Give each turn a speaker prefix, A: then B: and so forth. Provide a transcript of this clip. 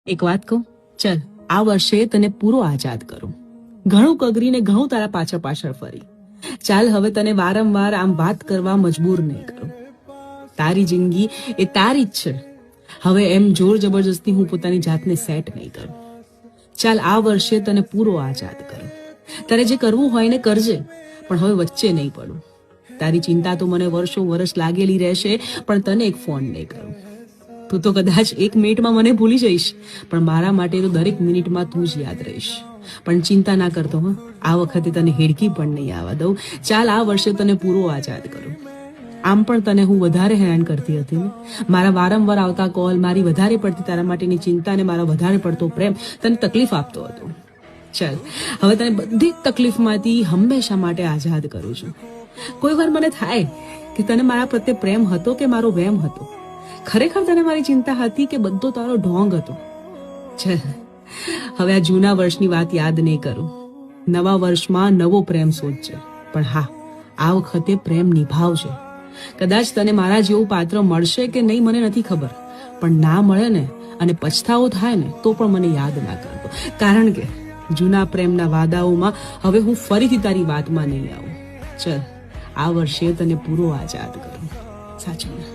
A: એક વાત કહું, ચલ આ વર્ષે તને પૂરો આઝાદ કરું. ઘણું કગરીને ઘણું તારા પાછળ પાછળ ફરી. ચાલ હવે તને વારંવાર આમ વાત કરવા મજબૂર નહીં કરું. તારી જિંદગી એ તારી જ છે. હવે એમ જોર જબરજસ્તી હું પોતાની જાતને સેટ નહીં કરું. ચાલ આ વર્ષે તને પૂરો આઝાદ કરું. તારે જે કરવું હોય ને કરજે, પણ હવે વચ્ચે નહીં પડું. તારી ચિંતા તો મને વર્ષો વર્ષ લાગેલી રહેશે, પણ તને એક ફોન નહીં કરું. તું તો કદાચ 1 મિનિટમાં મને ભૂલી જઈશ, પણ મારા માટે તો દરેક મિનિટમાં તું જ યાદ રહીશ. પણ ચિંતા ના કરતો, આ વખતે તને હેડકી પણ નહીં આવવા દઉં. ચાલ આ વર્ષે તને પૂરો આઝાદ કરું. આમ પણ તને હું વધારે હેરાન કરતી હતી ને. મારા વારંવાર આવતા કોલ, મારી વધારે પડતી તારા માટેની ચિંતા ને મારા વધારે પડતો પ્રેમ તને તકલીફ આપતો હતો. ચાલ હવે તને બધી તકલીફમાંથી હંમેશા માટે આઝાદ કરું છું. કોઈ વાર મને થાય કે તને મારા પ્રત્યે પ્રેમ હતો કે મારો વહેમ હતો. ખરેખર તને મારી ચિંતા હતી કે બધો તારો ઢોંગ હતો. ચાલ હવે આ જૂના વર્ષની વાત યાદ નહીં કરું. નવા વર્ષમાં નવો પ્રેમ શોધજે, પણ હા, આ વખતે પ્રેમ નિભાવજે. કદાચ તને મારા જેવું પાત્ર મળશે કે નહીં મને નથી ખબર, પણ ના મળે ને અને પછતાવો થાય ને તો પણ મને યાદ ના કરતો. કારણ કે જૂના પ્રેમના વાદાઓમાં હવે હું ફરીથી તારી વાતમાં નહીં આવું. ચલ આ વર્ષે તને પૂરો આઝાદ કરું. સાચું ને?